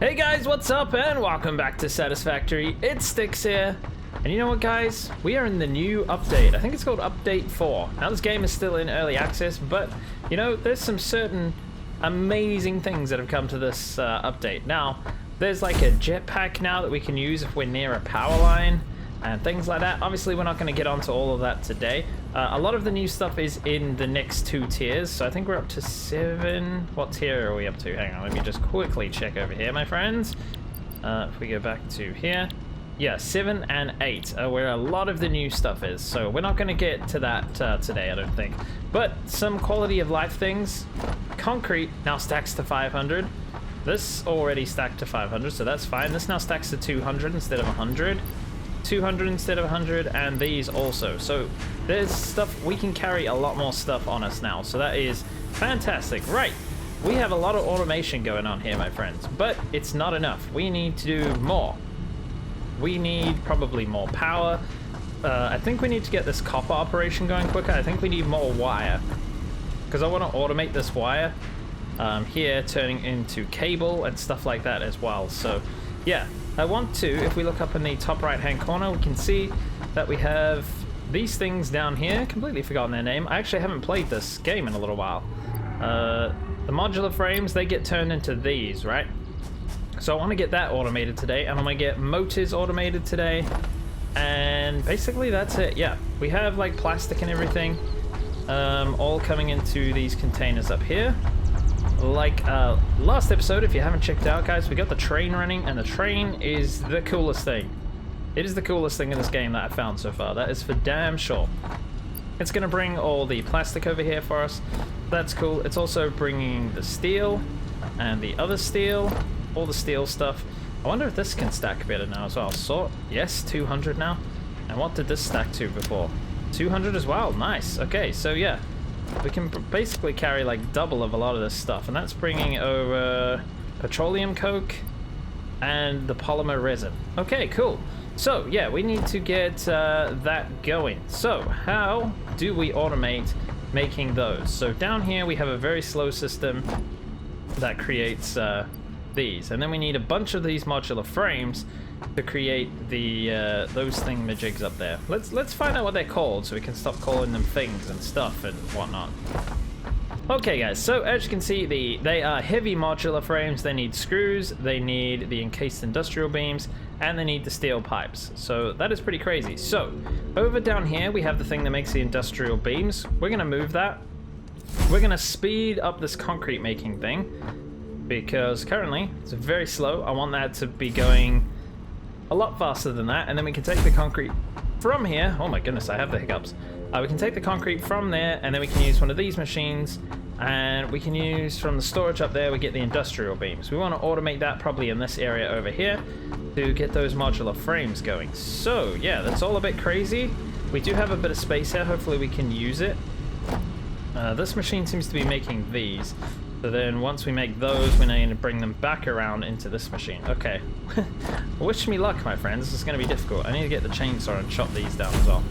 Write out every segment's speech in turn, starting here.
Hey guys, what's up and welcome back to Satisfactory. It's Sticks here. And you know what guys? We are in the new update. I think it's called Update 4. Now this game is still in early access, but you know, there's some certain amazing things that have come to this update. Now, there's like a jetpack now that we can use if we're near a power line and things like that. Obviously, we're not going to get onto all of that today. A lot of the new stuff is in the next 2 tiers, so I think we're up to 7. What tier are we up to? Hang on, let me just quickly check over here, my friends. If we go back to here, yeah, 7 and 8 are where a lot of the new stuff is. So we're not going to get to that today, I don't think. But some quality of life things. Concrete now stacks to 500. This already stacked to 500, so that's fine. This now stacks to 200 instead of 100. 200 instead of 100, and these also. So there's stuff, we can carry a lot more stuff on us now, so that is fantastic. Right, we have a lot of automation going on here, my friends, but it's not enough. We need to do more. We need probably more power. I think we need to get this copper operation going quicker. I think we need more wire, because I want to automate this wire here, turning into cable and stuff like that as well. So yeah, I want to, if we look up in the top right hand corner, we can see that we have these things down here. Completely forgotten their name. I actually haven't played this game in a little while. The modular frames, they get turned into these, right? So I want to get that automated today, and I'm going to get motors automated today, and basically that's it. Yeah, we have like plastic and everything all coming into these containers up here. Like last episode, if you haven't checked out, guys, we got the train running, and the train is the coolest thing. It is the coolest thing in this game that I've found so far. That is for damn sure. It's going to bring all the plastic over here for us. That's cool. It's also bringing the steel and the other steel, all the steel stuff. I wonder if this can stack better now as well. Sort, yes, 200 now. And what did this stack to before? 200 as well. Nice. Okay, so yeah. We can basically carry like double of a lot of this stuff, and that's bringing over petroleum coke and the polymer resin. Okay, cool. So yeah, we need to get that going. So how do we automate making those? So down here we have a very slow system that creates these, and then we need a bunch of these modular frames to create the those thingamajigs up there. Let's find out what they're called so we can stop calling them things and stuff and whatnot. Okay guys, so as you can see, they are heavy modular frames. They need screws, they need the encased industrial beams, and they need the steel pipes. So that is pretty crazy. So over down here we have the thing that makes the industrial beams. We're gonna move that. We're gonna speed up this concrete making thing, because currently it's very slow. I want that to be going a lot faster than that, and then we can take the concrete from here. Oh my goodness, I have the hiccups. We can take the concrete from there, and then we can use one of these machines, and we can use from the storage up there, we get the industrial beams. We want to automate that probably in this area over here to get those modular frames going. So yeah, that's all a bit crazy. We do have a bit of space here. Hopefully we can use it. This machine seems to be making these. So then once we make those, we need to bring them back around into this machine. Okay. Wish me luck, my friends. This is going to be difficult. I need to get the chainsaw and chop these down as well.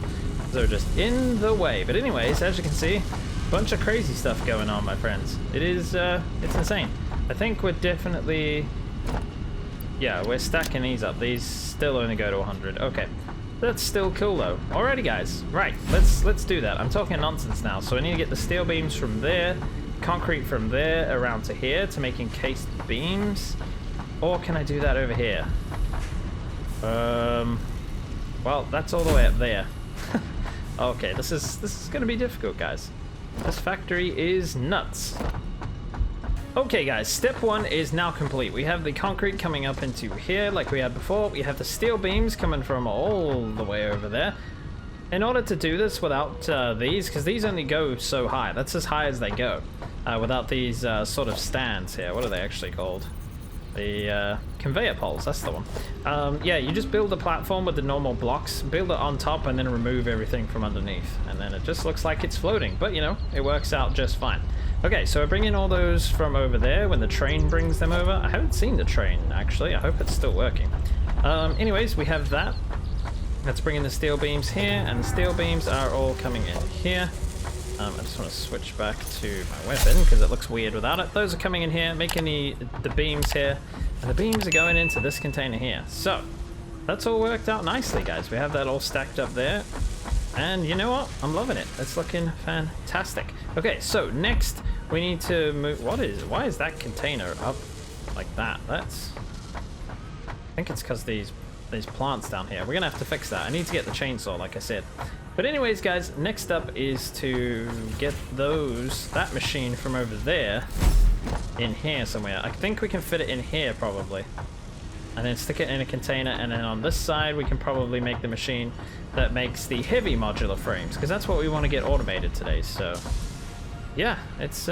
They're just in the way. But anyways, as you can see, a bunch of crazy stuff going on, my friends. It is, it's insane. I think we're definitely... Yeah, we're stacking these up. These still only go to 100. Okay. That's still cool, though. Alrighty, guys. Right, let's do that. I'm talking nonsense now. So I need to get the steel beams from there, concrete from there around to here to make encased beams, or can I do that over here? Well, that's all the way up there. Okay, this is gonna be difficult, guys. This factory is nuts. Okay guys, step 1 is now complete. We have the concrete coming up into here like we had before. We have the steel beams coming from all the way over there. In order to do this without these, because these only go so high, that's as high as they go, without these sort of stands here. What are they actually called? The conveyor poles, that's the one. Yeah, you just build a platform with the normal blocks, build it on top, and then remove everything from underneath. And then it just looks like it's floating, but you know, it works out just fine. Okay, so I bring in all those from over there when the train brings them over. I haven't seen the train, actually. I hope it's still working. Anyways, we have that. Let's bring in the steel beams here, and the steel beams are all coming in here. I just want to switch back to my weapon because it looks weird without it. Those are coming in here, making the beams here, and the beams are going into this container here. So that's all worked out nicely, guys. We have that all stacked up there, and you know what? I'm loving it. It's looking fantastic. Okay, so next we need to move. Why is that container up like that? I think it's because these plants down here. We're gonna have to fix that. I need to get the chainsaw, like I said. But anyways, guys, next up is to get that machine from over there in here somewhere. I think we can fit it in here probably. And then stick it in a container, and then on this side we can probably make the machine that makes the heavy modular frames, because that's what we want to get automated today. So yeah, it's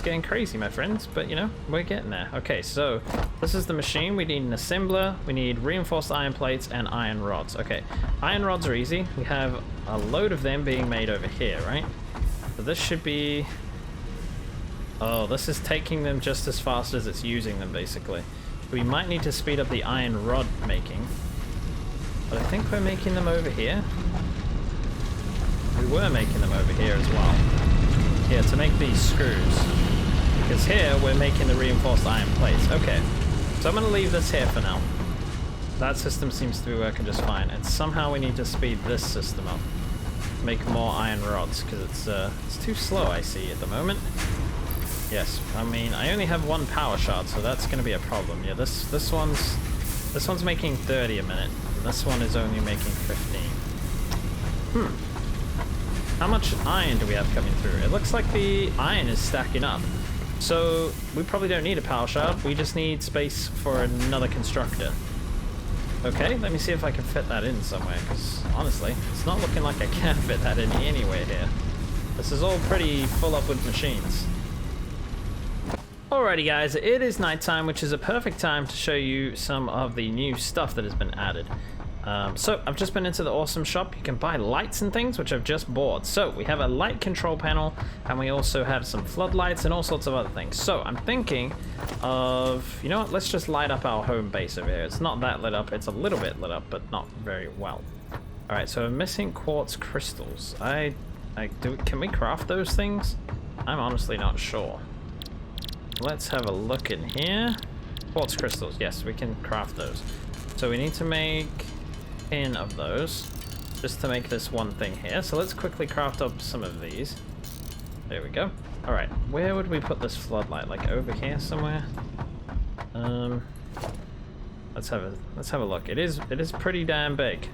getting crazy, my friends, but you know, we're getting there. Okay, so this is the machine. We need an assembler, we need reinforced iron plates and iron rods. Okay, iron rods are easy. We have a load of them being made over here, right? So this should be... Oh, this is taking them just as fast as it's using them, basically. We might need to speed up the iron rod making, but I think we're making them over here. We were making them over here as well. Here, to make these screws. Because here, we're making the reinforced iron plates. Okay, so I'm going to leave this here for now. That system seems to be working just fine. And somehow we need to speed this system up. Make more iron rods, because it's too slow, I see, at the moment. Yes, I mean, I only have one power shot, so that's going to be a problem. Yeah, this one's making 30 a minute. And this one is only making 15. How much iron do we have coming through? It looks like the iron is stacking up. So we probably don't need a power shot. We just need space for another constructor. Okay, let me see if I can fit that in somewhere, because honestly, it's not looking like I can fit that in anywhere here. This is all pretty full up with machines. Alrighty guys, it is nighttime, which is a perfect time to show you some of the new stuff that has been added. So I've just been into the awesome shop. You can buy lights and things, which I've just bought. So we have a light control panel, and we also have some floodlights and all sorts of other things. So I'm thinking of, you know what, let's just light up our home base over here. It's not that lit up, it's a little bit lit up, but not very well. Alright, so I'm missing quartz crystals. Can we craft those things? I'm honestly not sure. Let's have a look in here. Quartz crystals, yes, we can craft those. So we need to make 10 of those just to make this one thing here. So let's quickly craft up some of these. There we go. All right, where would we put this floodlight? Like over here somewhere? Let's have a look. It is pretty damn big.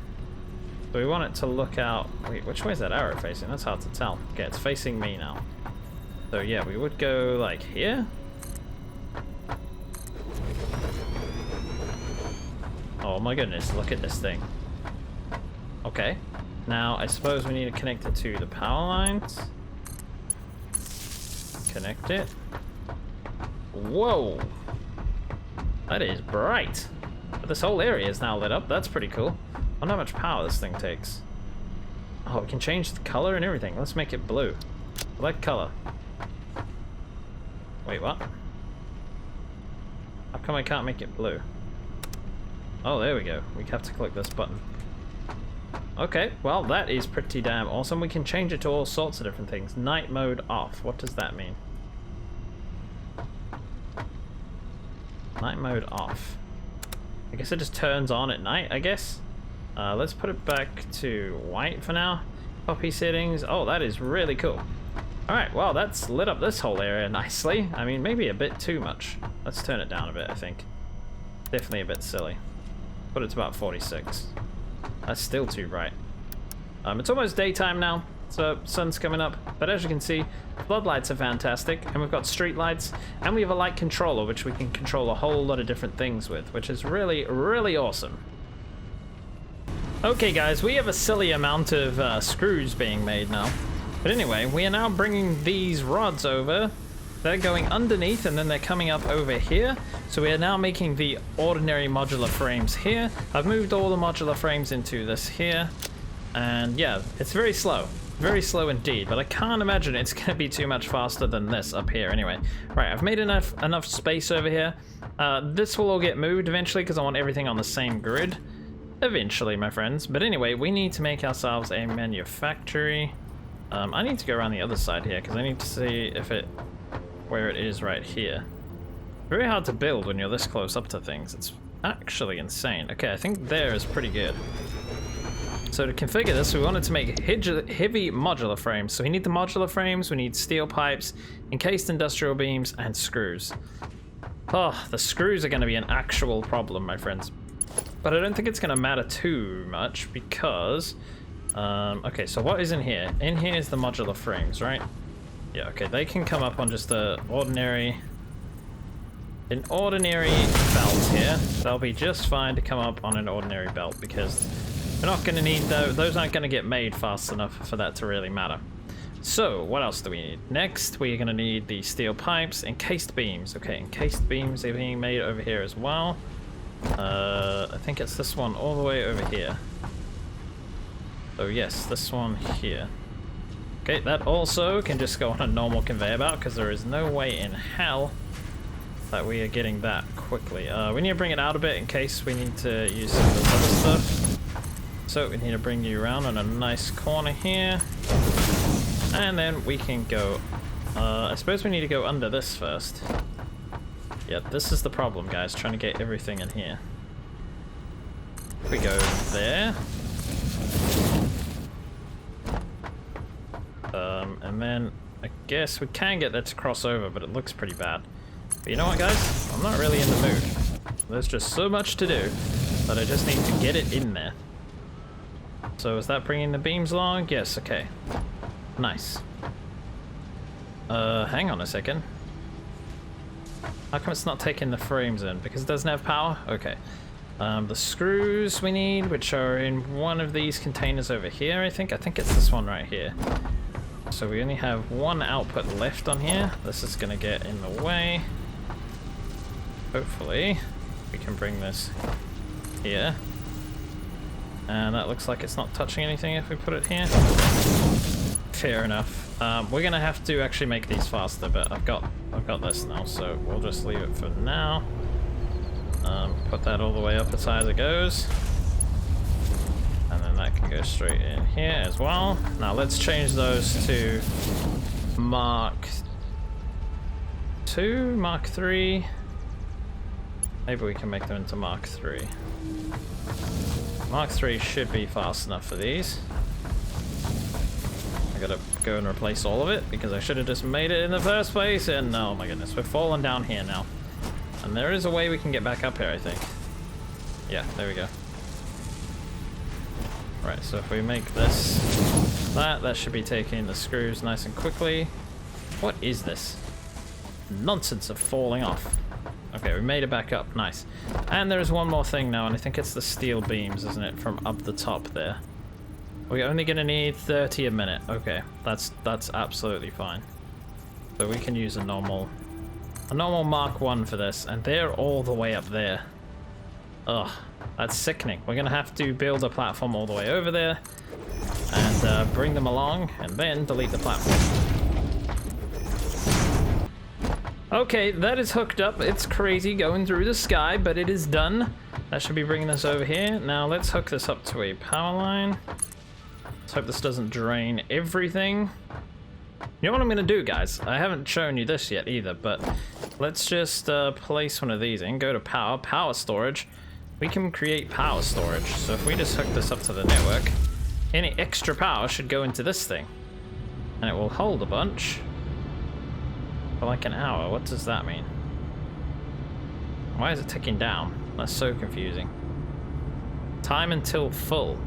So we want it to look out. Wait, which way is that arrow facing? That's hard to tell. Okay, it's facing me now. So yeah, we would go like here. Oh my goodness, look at this thing. Okay, now I suppose we need to connect it to the power lines. Connect it. Whoa! That is bright. But this whole area is now lit up. That's pretty cool. I wonder how much power this thing takes. Oh, we can change the color and everything. Let's make it blue. I like color. Wait, what? How come I can't make it blue? Oh, there we go. We have to click this button. Okay, well, that is pretty damn awesome. We can change it to all sorts of different things. Night mode off. What does that mean? Night mode off. I guess it just turns on at night, I guess. Let's put it back to white for now. Copy settings. Oh, that is really cool. Alright, well, that's lit up this whole area nicely. I mean, maybe a bit too much. Let's turn it down a bit, I think. Definitely a bit silly. Put it to about 46. That's still too bright. It's almost daytime now, so sun's coming up. But as you can see, floodlights are fantastic, and we've got street lights, and we have a light controller, which we can control a whole lot of different things with, which is really, really awesome. Okay, guys, we have a silly amount of screws being made now. But anyway, we are now bringing these rods over. They're going underneath, and then they're coming up over here. So we are now making the ordinary modular frames here. I've moved all the modular frames into this here. And yeah, it's very slow indeed, but I can't imagine it's going to be too much faster than this up here anyway. Right, I've made enough space over here. This will all get moved eventually because I want everything on the same grid. Eventually, my friends. But anyway, we need to make ourselves a manufactory. I need to go around the other side here because I need to see if where it is right here. Very hard to build when you're this close up to things. It's actually insane. Okay, I think there is pretty good. So to configure this, we wanted to make heavy modular frames. So we need the modular frames, we need steel pipes, encased industrial beams, and screws. Oh, the screws are going to be an actual problem, my friends. But I don't think it's going to matter too much because... okay, so what is in here? In here is the modular frames, right? Yeah, okay, they can come up on just an ordinary belt here. They'll be just fine to come up on an ordinary belt because we're not going to need those aren't going to get made fast enough for that to really matter. So, what else do we need? Next, we're going to need the steel pipes, encased beams. Okay, encased beams are being made over here as well. I think it's this one all the way over here. Oh yes, this one here. Okay, that also can just go on a normal conveyor belt because there is no way in hell that we are getting that quickly. We need to bring it out a bit in case we need to use some of this other stuff. So we need to bring you around on a nice corner here. And then we can go... I suppose we need to go under this first. Yep, this is the problem, guys, trying to get everything in here. We go there. And then I guess we can get that to cross over, but it looks pretty bad. But you know what, guys? I'm not really in the mood. There's just so much to do that I just need to get it in there. So is that bringing the beams along? Yes, okay. Nice. Hang on a second. How come it's not taking the frames in? Because it doesn't have power? Okay. The screws we need, which are in one of these containers over here, I think. I think it's this one right here. So we only have one output left on here. This is going to get in the way. Hopefully, we can bring this here. And that looks like it's not touching anything if we put it here. Fair enough. We're going to have to actually make these faster, but I've got this now, so we'll just leave it for now. Put that all the way up as high as it goes. And then that can go straight in here as well. Now let's change those to Mark 2, Mark 3. Maybe we can make them into Mark 3. Mark 3 should be fast enough for these. I gotta go and replace all of it because I should have just made it in the first place, and oh my goodness, we're falling down here now. And there is a way we can get back up here, I think. Yeah, there we go. Right, so if we make this, that should be taking the screws nice and quickly. What is this? Nonsense of falling off. Okay, we made it back up, nice. And there's one more thing now, and I think it's the steel beams, isn't it, from up the top there. We're only gonna need 30 a minute. Okay, that's absolutely fine. So we can use a normal Mark 1 for this, and they're all the way up there. Ugh, that's sickening. We're gonna have to build a platform all the way over there, and bring them along, and then delete the platform. Okay, that is hooked up. It's crazy going through the sky, but it is done. That should be bringing us over here. Now let's hook this up to a power line. Let's hope this doesn't drain everything. You know what I'm gonna do, guys? I haven't shown you this yet either, but let's just place one of these in, go to power storage. We can create power storage. So if we just hook this up to the network, any extra power should go into this thing. And it will hold a bunch for like an hour. What does that mean? Why is it ticking down? That's so confusing. Time until full.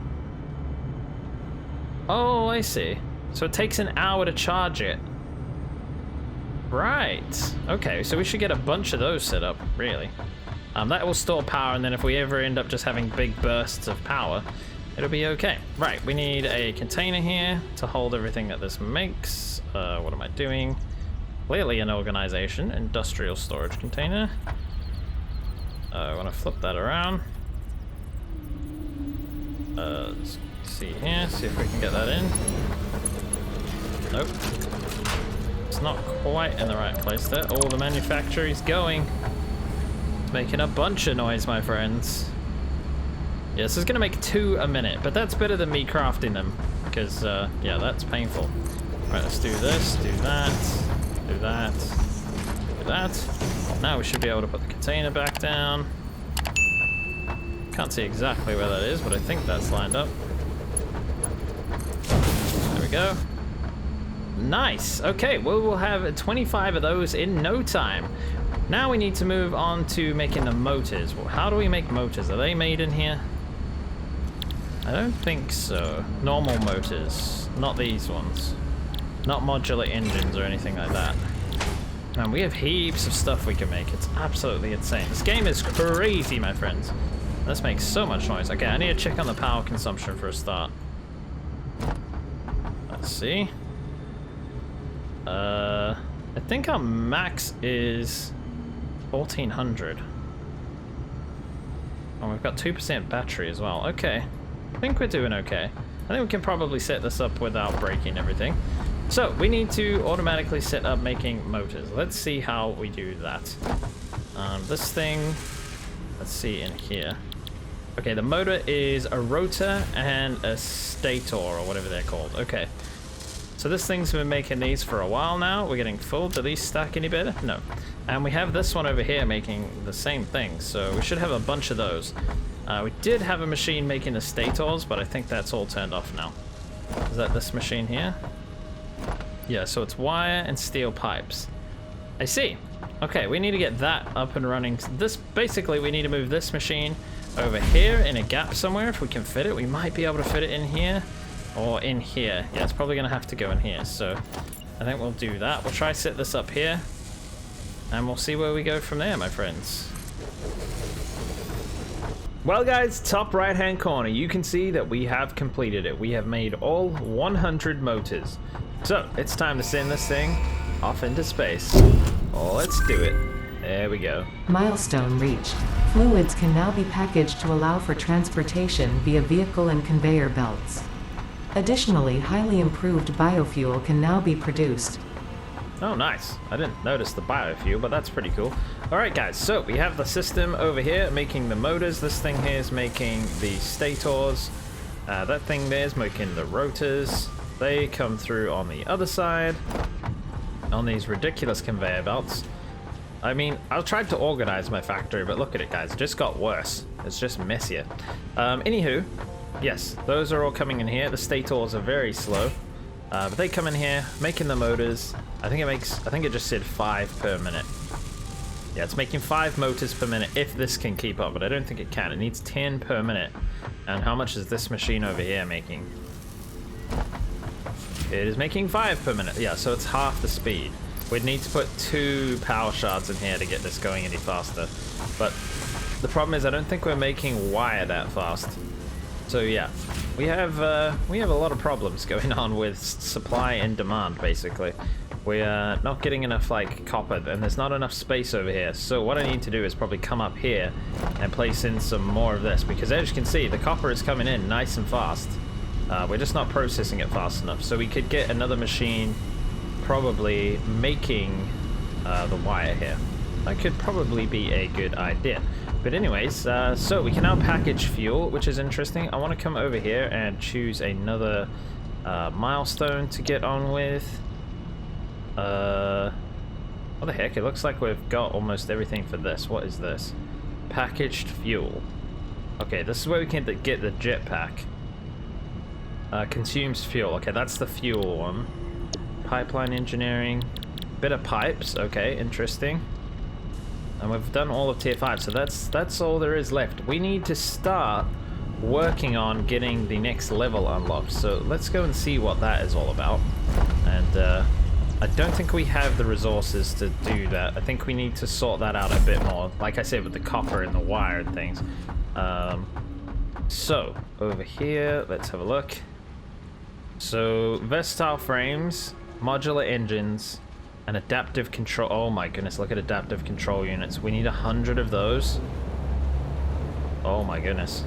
Oh, I see. So it takes an hour to charge it. Right. Okay, so we should get a bunch of those set up, really. That will store power, and then if we ever end up just having big bursts of power, it'll be okay. Right, we need a container here to hold everything that this makes. What am I doing? Clearly an organization. Industrial storage container. I want to flip that around. Let's see here, see if we can get that in. Nope. It's not quite in the right place there. Oh, the manufactory's going. It's making a bunch of noise, my friends. Yeah, this is gonna make 2 a minute, but that's better than me crafting them, because, yeah, that's painful. Right, let's do this, do that, do that, do that. Now we should be able to put the container back down. Can't see exactly where that is, but I think that's lined up. There we go. Nice. Okay, well, we'll have 25 of those in no time. Now we need to move on to making the motors. Well, how do we make motors? Are they made in here? I don't think so. Normal motors, not these ones. Not modular engines or anything like that. Man, we have heaps of stuff we can make. It's absolutely insane. This game is crazy, my friends. This makes so much noise. Okay, I need to check on the power consumption for a start. Let's see. I think our max is 1400. Oh, we've got 2% battery as well. Okay. I think we're doing okay. I think we can probably set this up without breaking everything. So, we need to automatically set up making motors. Let's see how we do that. This thing, let's see in here. Okay, the motor is a rotor and a stator, or whatever they're called. Okay. So this thing's been making these for a while now. We're getting full. Do these stack any better? No. And we have this one over here making the same thing. So we should have a bunch of those. We did have a machine making the stators, but I think that's all turned off now. Is that this machine here? Yeah, so it's wire and steel pipes. I see. Okay, we need to get that up and running. This, basically, we need to move this machine over here in a gap somewhere. If we can fit it, we might be able to fit it in here. Or in here. Yeah, it's probably going to have to go in here. So I think we'll do that. We'll try set this up here. And we'll see where we go from there, my friends. Well, guys, top right-hand corner, you can see that we have completed it. We have made all 100 motors. So it's time to send this thing off into space. Oh, let's do it. There we go. Milestone reached. Fluids can now be packaged to allow for transportation via vehicle and conveyor belts. Additionally, highly improved biofuel can now be produced. Oh, nice. I didn't notice the biofuel, but that's pretty cool. Alright, guys, so we have the system over here making the motors. This thing here is making the stators. That thing there is making the rotors. They come through on the other side on these ridiculous conveyor belts. I mean, I tried to organize my factory, but look at it, guys. It just got worse. It's just messier. Anywho, yes, those are all coming in here. The stators are very slow, but they come in here, making the motors. I think it just said 5 per minute. Yeah, it's making 5 motors per minute if this can keep up, but I don't think it can. It needs 10 per minute. And how much is this machine over here making? It is making 5 per minute. Yeah, so it's half the speed. We'd need to put 2 power shards in here to get this going any faster. But the problem is I don't think we're making wire that fast. So yeah, we have a lot of problems going on with supply and demand, basically. We are not getting enough like copper, and there's not enough space over here. So what I need to do is probably come up here and place in some more of this, because as you can see, the copper is coming in nice and fast. We're just not processing it fast enough. So we could get another machine probably making the wire here. That could probably be a good idea. But anyways, so we can now package fuel, which is interesting. I want to come over here and choose another milestone to get on with. What the heck? It looks like we've got almost everything for this. What is this? Packaged fuel. Okay, this is where we can get the jetpack. Consumes fuel. Okay, that's the fuel one. Pipeline engineering. Bit of pipes. Okay, interesting. And we've done all of tier 5, so that's all there is left. We need to start working on getting the next level unlocked. So let's go and see what that is all about. And I don't think we have the resources to do that. I think we need to sort that out a bit more. Like I said, with the copper and the wire and things. So over here, let's have a look. So versatile frames, modular engines, and adaptive control. Oh my goodness, look at adaptive control units. We need 100 of those. Oh my goodness.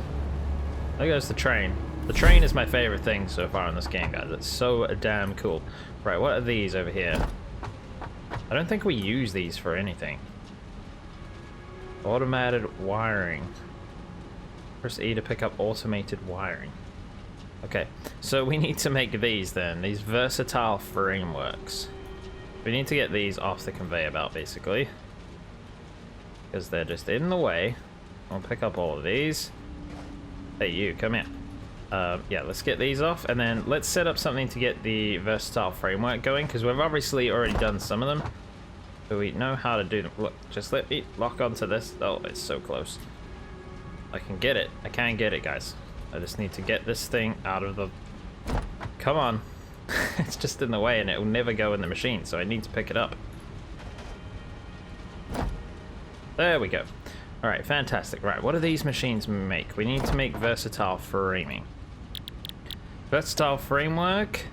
There goes the train. The train is my favorite thing so far in this game, guys. It's so damn cool. Right, what are these over here? I don't think we use these for anything. Automated wiring. Press E to pick up automated wiring. Okay, so we need to make these then, these versatile frameworks. We need to get these off the conveyor belt, basically. Because they're just in the way. I'll pick up all of these. Hey, you, come here. Yeah, let's get these off, and then let's set up something to get the versatile framework going, because we've obviously already done some of them. So we know how to do them. Look, just let me lock onto this. Oh, it's so close. I can get it. I can get it, guys. I just need to get this thing out of the... Come on. It's just in the way, and it will never go in the machine, so I need to pick it up. There we go. Alright, fantastic. Right, what do these machines make? We need to make versatile framing. Versatile framework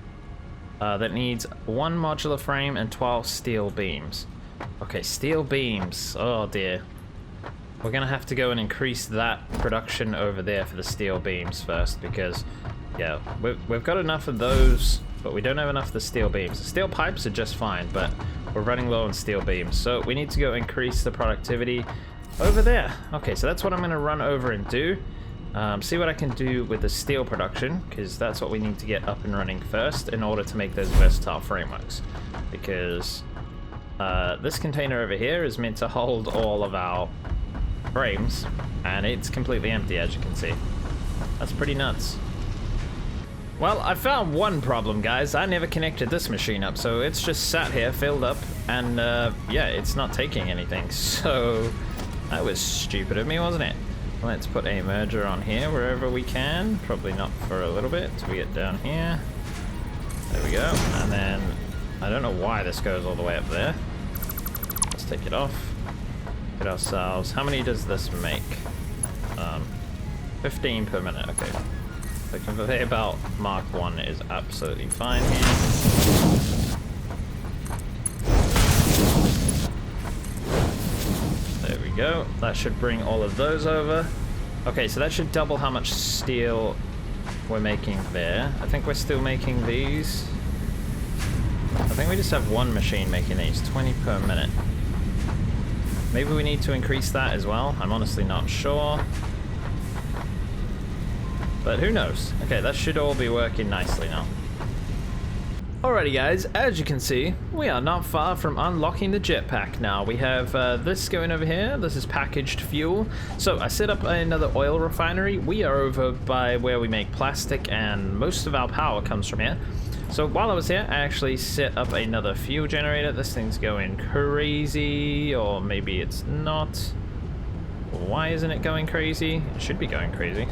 that needs 1 modular frame and 12 steel beams. Okay, steel beams. Oh dear. We're gonna have to go and increase that production over there for the steel beams first, because yeah, we've got enough of those, but we don't have enough of the steel beams. The steel pipes are just fine, but we're running low on steel beams, so we need to go increase the productivity over there. Okay, so that's what I'm gonna run over and do. See what I can do with the steel production, because that's what we need to get up and running first in order to make those versatile frameworks. Because this container over here is meant to hold all of our frames, and it's completely empty, as you can see. That's pretty nuts. Well, I found one problem, guys. I never connected this machine up, so it's just sat here, filled up, and yeah, it's not taking anything. So that was stupid of me, wasn't it? Let's put a merger on here wherever we can. Probably not for a little bit till we get down here. There we go. And then, I don't know why this goes all the way up there. Let's take it off. Get ourselves, how many does this make? 15 per minute, okay. The conveyor belt Mark 1 is absolutely fine here. There we go. That should bring all of those over. Okay, so that should double how much steel we're making there. I think we're still making these. I think we just have one machine making these, 20 per minute. Maybe we need to increase that as well. I'm honestly not sure. But who knows? Okay, that should all be working nicely now. Alrighty guys, as you can see, we are not far from unlocking the jetpack now. We have this going over here. This is packaged fuel. So I set up another oil refinery. We are over by where we make plastic, and most of our power comes from here. So while I was here, I actually set up another fuel generator. This thing's going crazy, or maybe it's not. Why isn't it going crazy? It should be going crazy.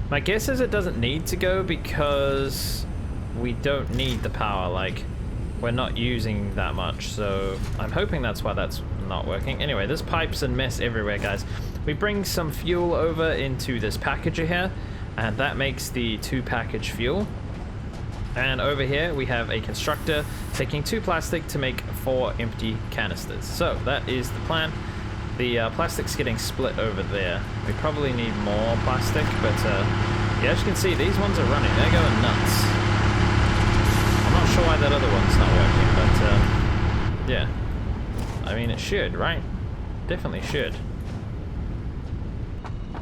My guess is it doesn't need to go because we don't need the power, like we're not using that much, so I'm hoping that's why that's not working. Anyway, there's pipes and mess everywhere, guys. We bring some fuel over into this packager here, and that makes the 2 package fuel. And over here we have a constructor taking 2 plastic to make 4 empty canisters. So that is the plan. The plastic's getting split over there. We probably need more plastic, but yeah, as you can see, these ones are running. They're going nuts. I'm not sure why that other one's not working, but yeah. I mean, it should, right? Definitely should.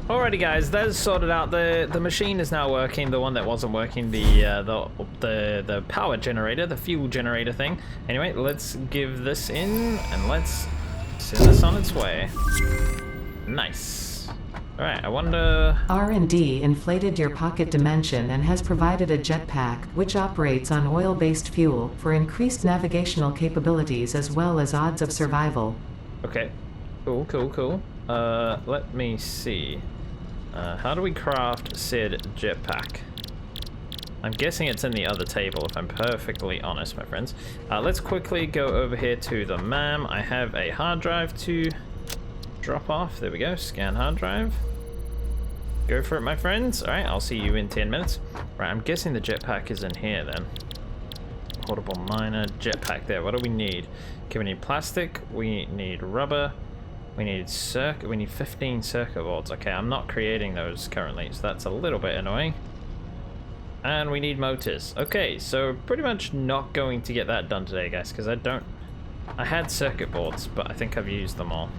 Alrighty guys, that is sorted out. The machine is now working. The one that wasn't working, the power generator, the fuel generator thing. Anyway, let's give this in and let's send this on its way. Nice. Alright, I wonder... R&D inflated your pocket dimension and has provided a jetpack, which operates on oil-based fuel, for increased navigational capabilities as well as odds of survival. Okay. Cool, cool, cool. Let me see. How do we craft said jetpack? I'm guessing it's in the other table, if I'm perfectly honest, my friends. Let's quickly go over here to the MAM. I have a hard drive to drop off. There we go. Scan hard drive. Go for it, my friends. Alright, I'll see you in 10 minutes. Right, I'm guessing the jetpack is in here then. Portable miner, jetpack there. What do we need? Okay, we need plastic. We need rubber. We need 15 circuit boards. Okay, I'm not creating those currently, so that's a little bit annoying. And we need motors. Okay, so pretty much not going to get that done today, guys, because I had circuit boards, but I think I've used them all.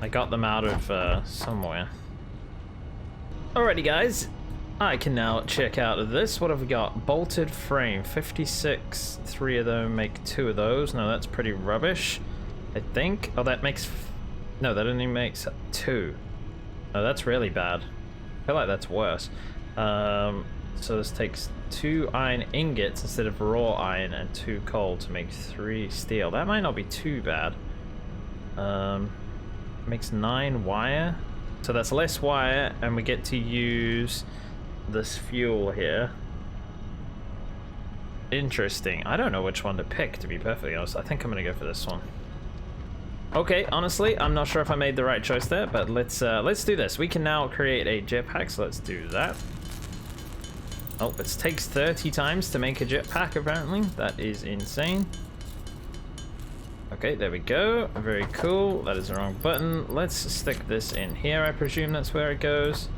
I got them out of somewhere. Alrighty, guys. I can now check out this. What have we got? Bolted frame, 56. 3 of them make 2 of those. No, that's pretty rubbish, I think. Oh, that makes... No, that only makes 2. No, that's really bad. I feel like that's worse. So this takes 2 iron ingots instead of raw iron and 2 coal to make 3 steel. That might not be too bad. Makes 9 wire. So that's less wire, and we get to use this fuel here. Interesting. I don't know which one to pick, to be perfectly honest. I think I'm gonna go for this one. Okay, honestly, I'm not sure if I made the right choice there, but let's do this. We can now create a jetpack, so let's do that. Oh, it takes 30 times to make a jetpack, apparently. That is insane. Okay, there we go. Very cool. That is the wrong button. Let's stick this in here. I presume that's where it goes.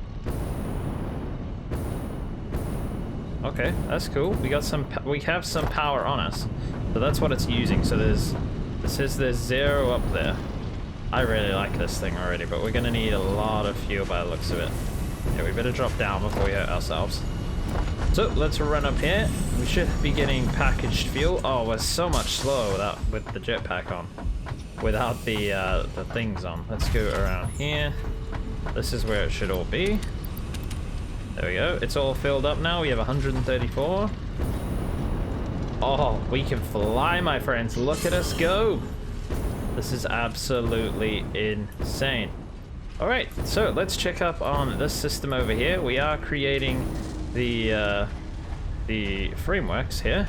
Okay, that's cool. We have some power on us, so that's what it's using. So it says there's 0 up there. I really like this thing already, but we're gonna need a lot of fuel by the looks of it. Okay, we better drop down before we hurt ourselves. So let's run up here. We should be getting packaged fuel. Oh, we're so much slower with the jetpack on, without the things on. Let's go around here. This is where it should all be. There we go. It's all filled up now. We have 134. Oh, we can fly, my friends. Look at us go. This is absolutely insane. All right, so let's check up on this system over here. We are creating the frameworks here.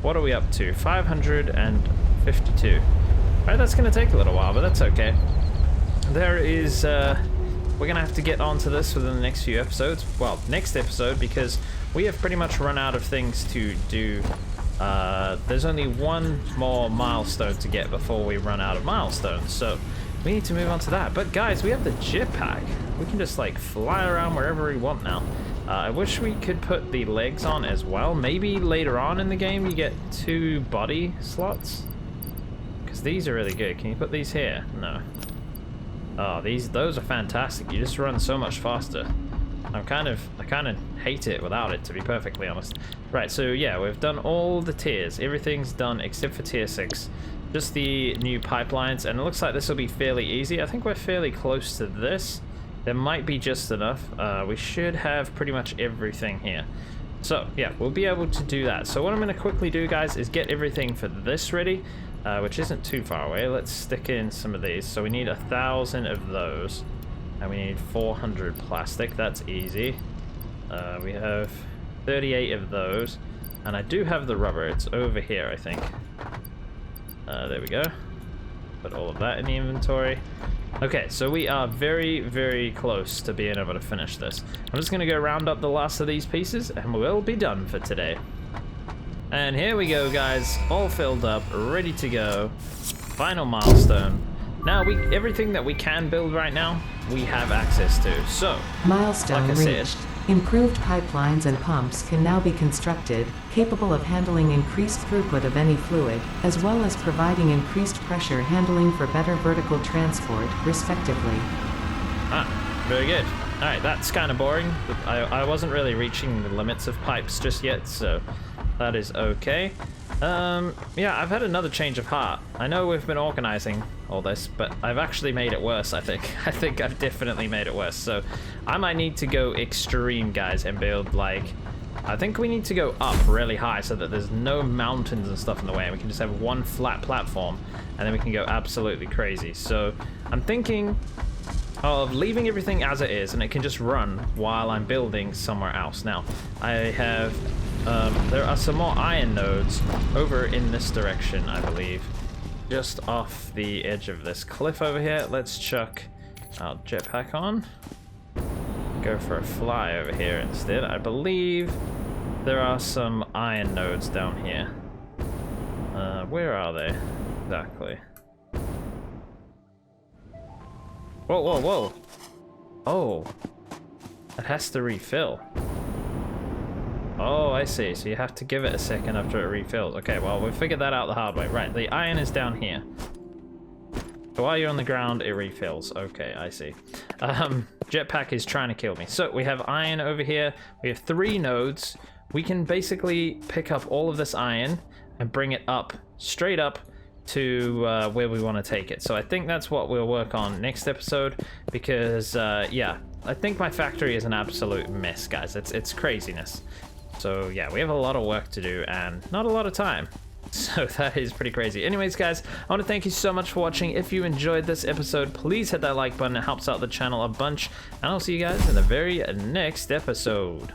What are we up to? 552. All right, that's gonna take a little while, but that's okay. There is we're gonna have to get onto this within the next few episodes. Well, next episode, because we have pretty much run out of things to do. There's only one more milestone to get before we run out of milestones, so we need to move on to that. But guys, we have the jetpack. We can just like fly around wherever we want now. I wish we could put the legs on as well. Maybe later on in the game you get 2 body slots, because these are really good. Can you put these here? No. Oh, those are fantastic. You just run so much faster. I kind of hate it without it, to be perfectly honest. Right, so yeah, we've done all the tiers. Everything's done except for tier 6. Just the new pipelines, and it looks like this will be fairly easy. I think we're fairly close to this. There might be just enough. We should have pretty much everything here. So yeah, we'll be able to do that. So what I'm going to quickly do, guys, is get everything for this ready, which isn't too far away. Let's stick in some of these. So we need 1,000 of those, and we need 400 plastic. That's easy. We have 38 of those, and I do have the rubber. It's over here, I think. There we go. Put all of that in the inventory. Okay, so we are very, very close to being able to finish this. I'm just going to go round up the last of these pieces, and we'll be done for today. And here we go, guys. All filled up, ready to go. Final milestone. Now, everything that we can build right now, we have access to. So, milestone like I reached. said, Improved pipelines and pumps can now be constructed, capable of handling increased throughput of any fluid, as well as providing increased pressure handling for better vertical transport, respectively. Ah, very good. Alright, that's kind of boring. I wasn't really reaching the limits of pipes just yet, so that is okay. Yeah, I've had another change of heart. I know we've been organizing all this, but I've actually made it worse, I think. I think I've definitely made it worse. So I might need to go extreme, guys, and build like... I think we need to go up really high so that there's no mountains and stuff in the way, and we can just have one flat platform, and then we can go absolutely crazy. So I'm thinking of leaving everything as it is, and it can just run while I'm building somewhere else. Now, I have... there are some more iron nodes over in this direction, I believe. Just off the edge of this cliff over here. Let's chuck our jetpack on. Go for a fly over here instead. I believe there are some iron nodes down here. Where are they exactly? Whoa, whoa, whoa. Oh, it has to refill. Oh, I see. So you have to give it a second after it refills. Okay, well, we figured that out the hard way. Right, the iron is down here. While you're on the ground, it refills. Okay, I see. Jetpack is trying to kill me. So we have iron over here. We have 3 nodes. We can basically pick up all of this iron and bring it up, straight up to where we want to take it. So I think that's what we'll work on next episode because, yeah, I think my factory is an absolute mess, guys. It's craziness. So yeah, we have a lot of work to do and not a lot of time. So that is pretty crazy. Anyways, guys, I want to thank you so much for watching. If you enjoyed this episode, please hit that like button. It helps out the channel a bunch. And I'll see you guys in the very next episode.